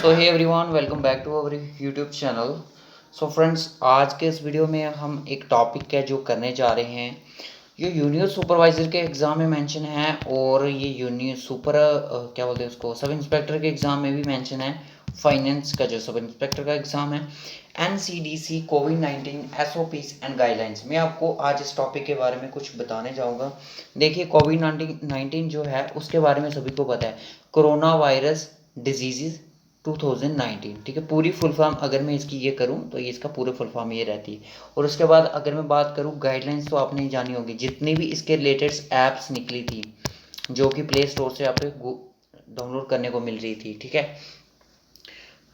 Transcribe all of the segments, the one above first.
So hey everyone, welcome back to our YouTube channel. So friends, आज के इस video में हम एक टॉपिक है जो करने जा रहे हैं। ये यूनियर सुपरवाइज़र के एग्ज़ाम में मेंशन है और ये यूनियर क्या बोलते हैं उसको, सब इंस्पेक्टर के एग्ज़ाम में भी मेंशन है। फाइनेंस का जो सब इंस्पेक्टर का एग्ज़ाम है, NCDC covid SOPs and guidelines. मैं आपको आज इस टॉपिक के बारे में कुछ बताने जाऊँगा। देखिए, कोविड-19 जो है उसके बारे में सभी को पता है, कोरोना वायरस डिजीज़ 2019। ठीक है, पूरी फुल फॉर्म अगर मैं इसकी ये करूँ तो ये इसका पूरा फुल फॉर्म ये रहती है। और उसके बाद अगर मैं बात करूँ गाइडलाइंस, तो आपने जानी होगी, जितनी भी इसके रिलेटेड ऐप्स निकली थी जो कि प्ले स्टोर से आप डाउनलोड करने को मिल रही थी। ठीक है,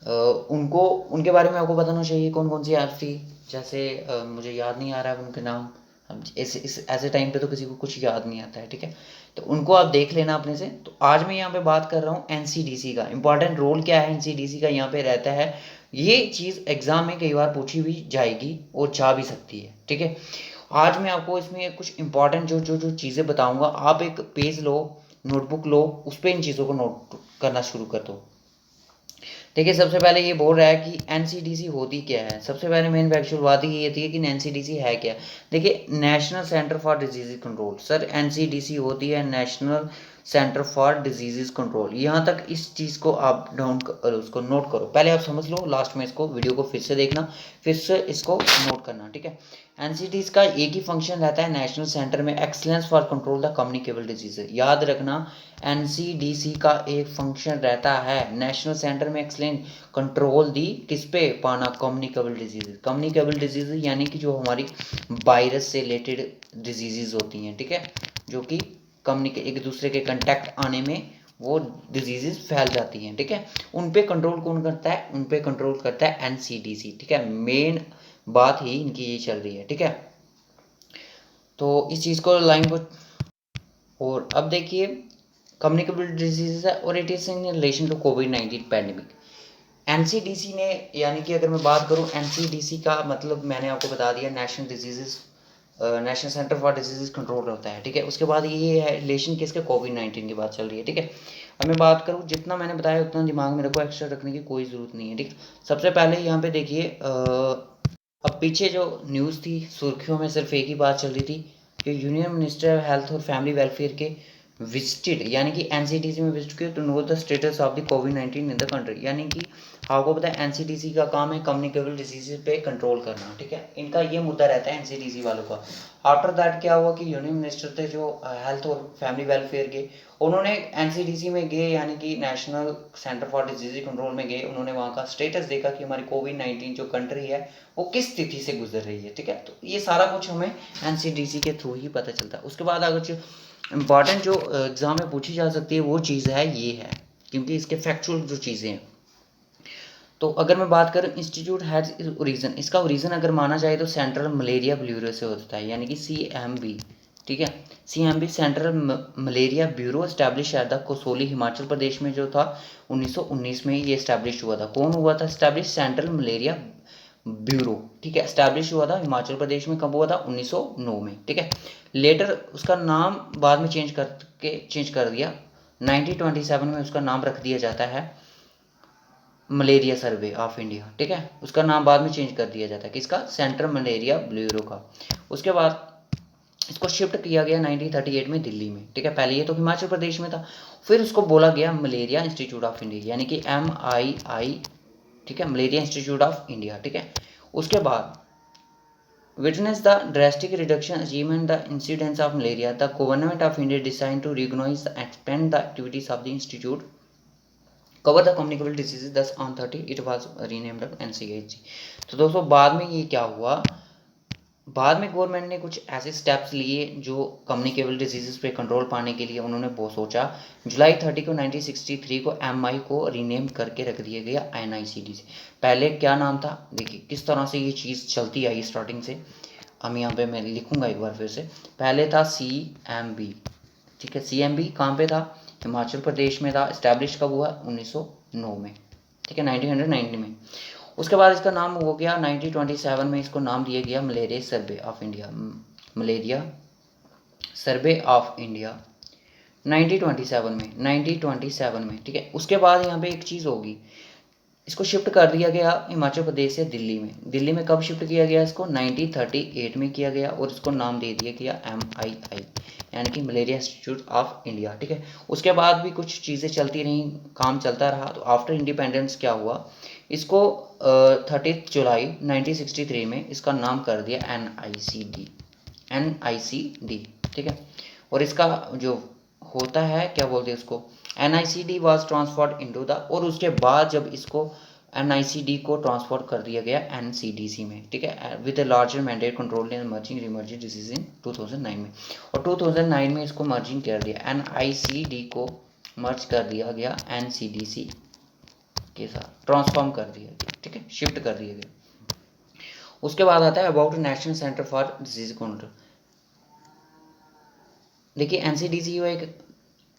उनको उनके बारे में आपको बताना चाहिए कौन कौन सी ऐप थी। जैसे मुझे याद नहीं आ रहा है उनके नाम। हम इस ऐसे टाइम पे तो किसी को कुछ याद नहीं आता है। ठीक है, तो उनको आप देख लेना अपने से। तो आज मैं यहाँ पे बात कर रहा हूँ NCDC का। इंपॉर्टेंट रोल क्या है NCDC का यहाँ पे रहता है, ये चीज़ एग्ज़ाम में कई बार पूछी भी जाएगी और जा भी सकती है। ठीक है, आज मैं आपको इसमें कुछ इंपॉर्टेंट जो चीज़ें बताऊँगा, आप एक पेज लो, नोटबुक लो, उस पर इन चीज़ों को नोट करना शुरू कर दो। देखिए, सबसे पहले ये बोल रहा है कि NCDC होती क्या है। सबसे पहले मेन फैक्चुअल बात ही ये थी कि NCDC है क्या। देखिए, national centre for disease control. Sir, NCDC होती है national centre for disease control. यहाँ तक इस चीज़ को आप डाउन उसको नोट करो। पहले आप समझ लो, लास्ट में इसको वीडियो को फिर से देखना, फिर से इसको नोट करना। ठीक है, NCDC का एक ही फंक्शन रहता है नेशनल सेंटर में, excellence for control the communicable disease. याद रखना, NCDC का एक फंक्शन रहता है नेशनल सेंटर में, एक्सलेंस कंट्रोल दी किस पे, पाना, कम्युनिकेबल डिजीज़। कम्युनिकेबल डिजीज़ यानी कि जो हमारी वायरस से रिलेटेड डिजीज़ होती हैं। ठीक है, जो कि एक दूसरे के कंटेक्ट आने में वो डिजीज़ फैल जाती हैं। ठीक है, उन पे कंट्रोल कौन करता है, उन पे कंट्रोल करता है NCDC। ठीक है, मेन बात ही इनकी ये चल रही है। ठीक है, तो इस चीज़ को लाइन को, और अब देखिए, कम्युनिकेबल डिजीज़ है और it is in relation to कोविड-19 पैंडेमिक। NCDC ने, यानी कि अगर मैं बात करूँ NCDC का मतलब मैंने आपको बता दिया, national centre for disease control होता है। ठीक है, उसके बाद ये है रिलेशन किसके, कोविड-19 की बात चल रही है। ठीक है, अब मैं बात करूँ, जितना मैंने बताया उतना दिमाग में रखो, एक्स्ट्रा रखने की कोई ज़रूरत नहीं है। ठीक है, सबसे पहले यहाँ पे देखिए, अब पीछे जो न्यूज़ थी, सुर्खियों में सिर्फ एक ही बात चल रही थी कि यूनियन मिनिस्टर हेल्थ और फैमिली वेलफेयर के विजिटेड, यानी कि NCDC में विजिट किया to know the status of the कोविड-19 इन द कंट्री। यानी कि आपको पता है NCDC का काम है कम्युनिकेबल डिजीज़ पे कंट्रोल करना। ठीक है, इनका ये मुद्दा रहता है NCDC वालों का। आफ्टर दैट क्या हुआ कि यूनियन मिनिस्टर थे जो हेल्थ और फैमिली वेलफेयर के, उन्होंने NCDC में गए, यानी कि national centre for disease control में गए। उन्होंने वहाँ का स्टेटस देखा कि हमारी कोविड-19 जो कंट्री है वो किस स्थिति से गुजर रही है। ठीक है, तो ये सारा कुछ हमें NCDC के थ्रू ही पता चलता है। उसके बाद अगर जो इम्पॉर्टेंट जो एग्ज़ाम में पूछी जा सकती है वो चीज़ है, ये है, क्योंकि इसके फैक्चुअल जो चीज़ें हैं। तो अगर मैं बात करूँ इंस्टीट्यूट हैज़ ओरिजिन, इसका ओरिजिन अगर माना जाए तो सेंट्रल मलेरिया ब्यूरो से होता है, यानी कि CMB। ठीक है, CMB central malaria bureau establish at the Kasauli, Himachal Pradesh में जो था 1919 में ये इस्टेब्लिश हुआ था। कौन हुआ था इस्टेब्लिश, सेंट्रल मलेरिया ब्यूरो। ठीक है, इस्टेब्लिश हुआ था हिमाचल प्रदेश में, कब हुआ था, 1909 में। ठीक है, लेटर उसका नाम बाद में चेंज कर दिया, 1927 में उसका नाम रख दिया जाता है मलेरिया सर्वे ऑफ इंडिया। ठीक है, उसका नाम बाद में चेंज कर दिया जाता है, किसका, सेंट्रल मलेरिया ब्यूरो का। उसके बाद इसको शिफ्ट किया गया 1938 में दिल्ली में। ठीक है, पहले ये तो हिमाचल प्रदेश में था, फिर उसको बोला गया मलेरिया इंस्टीट्यूट ऑफ इंडिया, यानी कि MII। ठीक है, मलेरिया इंस्टीट्यूट ऑफ इंडिया। ठीक है, उसके बाद witness the drastic reduction achievement the incidence of malaria, the government of India decided to recognize and expand the activities of the institute, cover the communicable diseases, thus on 30 it was renamed NCHG। तो दोस्तों, बाद में ये क्या हुआ, बाद में government ने कुछ ऐसे स्टेप्स लिए जो कम्युनिकेबल डिजीज़ पे कंट्रोल पाने के लिए उन्होंने बहुत सोचा। जुलाई 30 को 1963 को MI को रीनेम करके रख दिया गया NICD। पहले क्या नाम था, देखिए किस तरह से ये चीज़ चलती आई स्टार्टिंग से। हम यहाँ पे मैं लिखूँगा एक बार फिर से, पहले था CMB। ठीक है, CMB कहाँ पे था, हिमाचल प्रदेश में था। इस्टेब्लिश कब हुआ, 1909 में। ठीक है, 1990 में। उसके बाद इसका नाम हो गया 1927 में, इसको नाम दिया गया malaria survey of India, malaria survey of India 1927 में। ठीक है, उसके बाद यहाँ पे एक चीज़ होगी, इसको शिफ्ट कर दिया गया हिमाचल प्रदेश से दिल्ली में। दिल्ली में कब शिफ्ट किया गया इसको? 1938 में किया गया और इसको नाम दे दिया गया MII, यानी कि मलेरिया इंस्टीट्यूट ऑफ इंडिया, ठीक है। उसके बाद भी कुछ चीज़ें चलती रहीं, काम चलता रहा। तो आफ्टर इंडिपेंडेंस क्या हुआ, इसको 30 जुलाई 1963 में इसका नाम कर दिया NICD, ठीक है। और इसका जो होता है क्या बोलते हैं उसको, NICD was transferred into the, और उसके बाद जब इसको NICD को ट्रांसफर कर दिया गया NCDC में, ठीक है, with a larger mandate control in emerging emerging disease in 2009 में। और 2009 में इसको मर्जिंग कर दिया, NICD को मर्ज कर दिया गया NCDC के साथ, ट्रांसफॉर्म कर दिया गया, ठीक है, शिफ्ट कर दिया गया। उसके बाद आता है about national centre for disease control. देखिए NCDC वो एक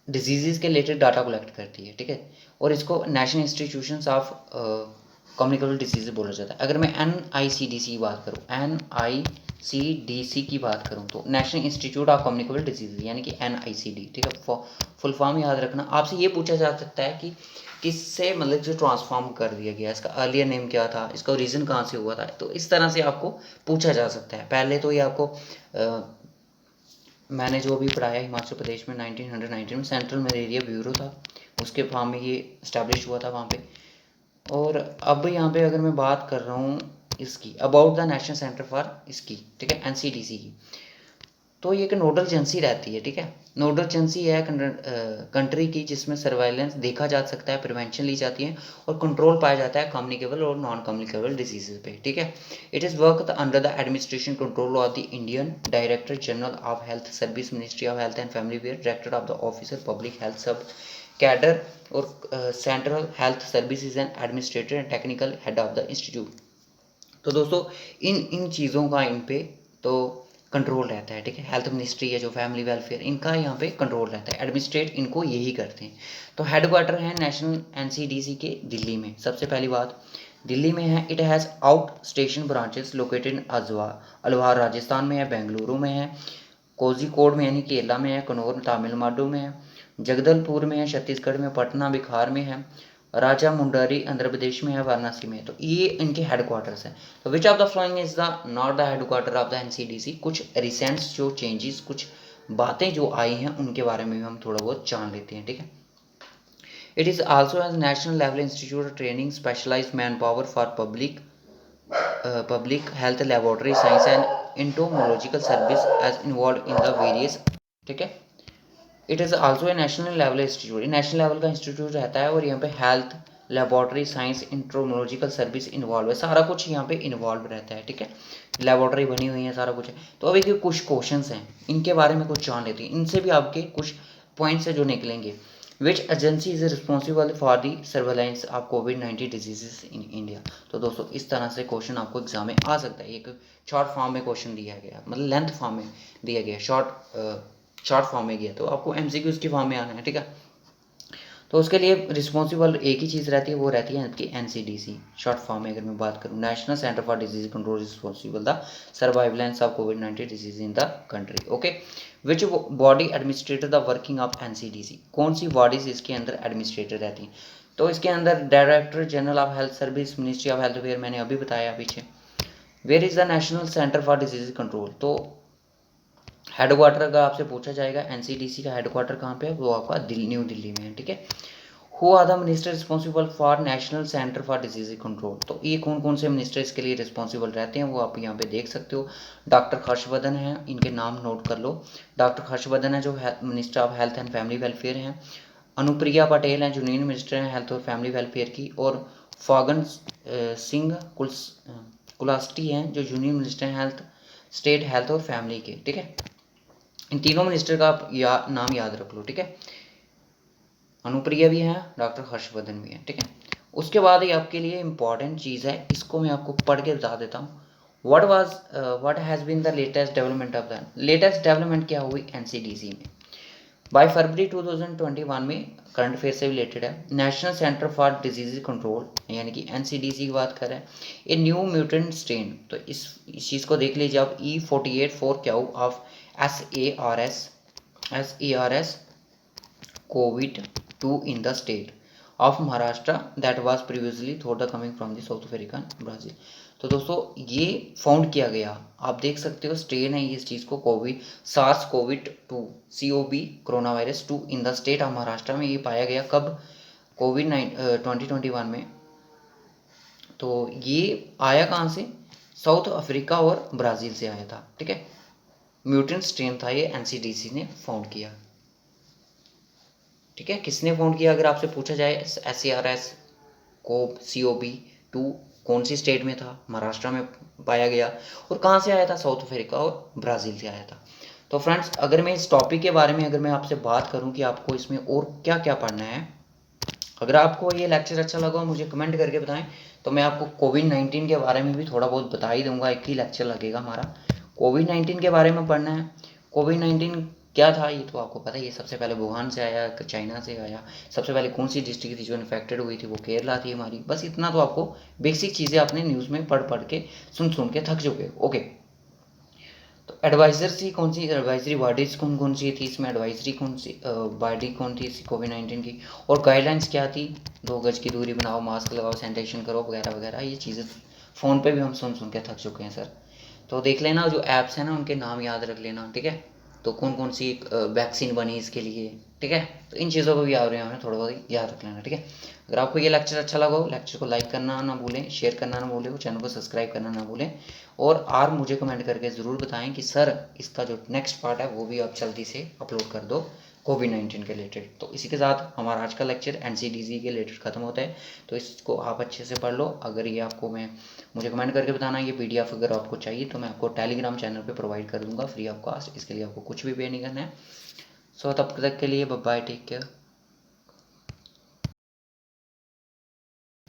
डिजीज़ के रिलेटेड डाटा कलेक्ट करती है, ठीक है, और इसको national institutions of communicable disease बोला जाता है। अगर मैं NICDC की बात करूँ, NICDC की बात करूँ तो national institute of communicable disease, यानी कि NICD, ठीक है। फुल फॉर्म याद रखना। आपसे ये पूछा जा सकता है कि किससे मतलब जो ट्रांसफॉर्म कर दिया गया, इसका अर्लियर नेम क्या था, इसका रीज़न कहाँ से हुआ था, तो इस तरह से आपको पूछा जा सकता है। पहले तो ये आपको मैंने जो भी पढ़ाया हिमाचल प्रदेश में 1919 में सेंट्रल मलेरिया ब्यूरो था, उसके फॉर्म में ये इस्टेब्लिश हुआ था वहाँ पे। और अब यहाँ पे अगर मैं बात कर रहा हूँ इसकी about the national centre for इसकी, ठीक है, NCDC की, तो ये एक नोडल एजेंसी रहती है, ठीक है। नोडल एजेंसी है कंट्री की, जिसमें सर्वाइलेंस देखा जा सकता है, प्रिवेंशन ली जाती है और कंट्रोल पाया जाता है कम्युनिकेबल और नॉन कम्युनिकेबल डिजीज़ पे, ठीक है। It is work under the administration control of the Indian director general of health service, ministry of health and family where, director of the officer public health sub cadre और central health services and administrator and technical head of the institute. तो दोस्तों इन चीज़ों का इन पे तो control रहता है, ठीक है। हेल्थ मिनिस्ट्री है जो फैमिली वेलफेयर, इनका यहाँ पे कंट्रोल रहता है, एडमिनिस्ट्रेट इनको यही करते हैं। तो हेडक्वार्टर है नेशनल NCDC के दिल्ली में। सबसे पहली बात दिल्ली में है। It has out station branches located in Alwar Rajasthan में है, बेंगलुरु में है, कोझिकोड में यानी केरला में है, कन्नौर तमिलनाडु में है, जगदलपुर में है छत्तीसगढ़ में, पटना बिहार में है, राजा मुंडारी आंध्र प्रदेश में है, वाराणसी में। तो ये इनके हेडक्वार्टर्स हैं। तो which of the following is the not the headquarter of the NCDC। कुछ रिसेंट जो चेंजेस, कुछ बातें जो आई हैं उनके बारे में भी हम थोड़ा बहुत जान लेते हैं, ठीक है। It is also as national level institute of training specialized man power for public health laboratory science and entomological service as involved in the various, ठीक है। It is also a national level institute, national level का institute रहता है और यहाँ पे health laboratory science entomological service involve है, सारा कुछ यहाँ पे इन्वॉल्व रहता है, ठीक है। लेबॉर्ट्री बनी हुई है, सारा कुछ है। तो अभी के कुछ क्वेश्चंस हैं, इनके बारे में कुछ जान लेते हैं, इनसे भी आपके कुछ पॉइंट्स है जो निकलेंगे। Which agency is responsible for the surveillance of COVID-19 diseases in India. तो दोस्तों इस तरह से क्वेश्चन आपको एग्जाम में आ सकता है। एक शॉर्ट फॉर्म में क्वेश्चन दिया गया, मतलब लेंथ फॉर्म में दिया गया, शॉर्ट फॉर्म में गया, तो आपको MCQ की फॉर्म में आना है, ठीक है। तो उसके लिए रिस्पॉन्सिबल एक ही चीज़ रहती है, वो रहती है आपकी NCDC। शॉर्ट फॉर्म में अगर मैं बात करूँ, national centre for disease control responsible the surveillance of COVID-19 disease in the country, okay. Which body administrator the working of NCDC। कौन सी बॉडीज इसके अंदर एडमिनिस्ट्रेटर रहती हैं? तो इसके अंदर director general of health service, ministry of health where, मैंने अभी बताया पीछे। Where is the national centre for disease control. तो हेडक्वार्टर अगर आपसे पूछा जाएगा NCDC का हेडक्वार्टर कहाँ पे है, वो आपका न्यू दिल्ली में है, ठीक है। Who are the minister responsible for national centre for disease control. तो ये कौन कौन से मिनिस्टर इसके लिए रिस्पॉन्सिबल रहते हैं, वो आप यहाँ पे देख सकते हो। डॉक्टर हर्षवर्धन है, इनके नाम नोट कर लो। डॉक्टर हर्षवर्धन है जो minister of health and family welfare हैं। अनुप्रिया पटेल हैं जो यूनियन मिनिस्टर हैं हेल्थ और फैमिली वेलफेयर की। और फागन सिंह कुलास्टी हैं जो यूनियन मिनिस्टर हैं हेल्थ, स्टेट हेल्थ और फैमिली के, ठीक है। इन तीनों मिनिस्टर का आप नाम याद रख लो, ठीक है। अनुप्रिया भी हैं, डॉक्टर हर्षवर्धन भी हैं, ठीक है। उसके बाद ये आपके लिए इंपॉर्टेंट चीज़ है, इसको मैं आपको पढ़ के बता देता हूँ। What has been the latest development of the, latest development क्या हुई NCDC में बाय फरवरी 2021 में, करंट अफेयर से रिलेटेड है। National centre for disease control यानी कि NCDC की बात करें, ए न्यू म्यूटेंट स्ट्रेन। तो इस चीज़ को देख लीजिए आप, E484Q of SARS COVID-2 in the state of Maharashtra that was previously thought the coming from the south African Brazil. तो दोस्तों ये फाउंड किया गया, आप देख सकते हो स्ट्रेन है इस चीज़ को, Covid SARS Covid 2 COV corona virus 2 in the state of Maharashtra में ये पाया गया कब, कोविड 2021 में। तो ये आया कहाँ से, साउथ अफ्रीका और ब्राज़ील से आया था, ठीक है। म्यूटेंट स्ट्रेन था ये, NCDC ने फाउंड किया, ठीक है। किसने फाउंड किया, अगर आपसे पूछा जाए SARS CoV-2 कौन सी स्टेट में था, महाराष्ट्र में पाया गया, और कहाँ से आया था, साउथ अफ्रीका और ब्राज़ील से आया था। तो फ्रेंड्स अगर मैं इस टॉपिक के बारे में अगर मैं आपसे बात करूं कि आपको इसमें और क्या क्या पढ़ना है, अगर आपको ये लेक्चर अच्छा लगा मुझे कमेंट करके बताएं, तो मैं आपको कोविड-19 के बारे में भी थोड़ा बहुत बता ही दूंगा। एक ही लेक्चर लगेगा हमारा, कोविड-19 के बारे में पढ़ना है। कोविड-19 क्या था ये तो आपको पता ही है, सबसे पहले वुहान से आया, चाइना से आया, सबसे पहले कौन सी डिस्ट्रिक्ट थी जो इन्फेक्टेड हुई थी, वो केरला थी हमारी। बस इतना तो आपको बेसिक चीज़ें आपने न्यूज़ में पढ़ पढ़ के सुन के थक चुके हो, ओके। तो एडवाइजर थी कौन सी, एडवाइजरी बॉडीज कौन कौन सी थी इसमें, एडवाइजरी कौन सी बॉडी कौन थी इसी कोविड-19 की, और गाइडलाइंस क्या थी, 2 गज की दूरी बनाओ, मास्क लगाओ, सैनिटाइजेशन करो वगैरह वगैरह। ये चीज़ें फ़ोन पे भी हम सुन के थक चुके हैं सर। तो देख लेना जो ऐप्स हैं ना उनके नाम याद रख लेना, ठीक है। तो कौन कौन सी वैक्सीन बनी इसके लिए, ठीक है। तो इन चीज़ों को भी याद रहे हमें थोड़ा बहुत याद रख लेना, ठीक है। अगर आपको ये लेक्चर अच्छा लगा हो, लेक्चर को लाइक करना ना भूलें, शेयर करना ना भूलें, चैनल को सब्सक्राइब करना ना भूलें, और मुझे कमेंट करके ज़रूर बताएं कि सर इसका जो नेक्स्ट पार्ट है वो भी आप जल्दी से अपलोड कर दो कोविड-19 के रिलेटेड। तो इसी के साथ हमारा आज का लेक्चर NCDC के रिलेटेड ख़त्म होता है। तो इसको आप अच्छे से पढ़ लो। अगर ये आपको मुझे कमेंट करके बताना, ये PDF अगर आपको चाहिए तो मैं आपको टेलीग्राम चैनल पे प्रोवाइड कर दूंगा फ्री ऑफ कॉस्ट। इसके लिए आपको कुछ भी पे नहीं करना है। सो तब तक के लिए बाय बाय, टेक केयर।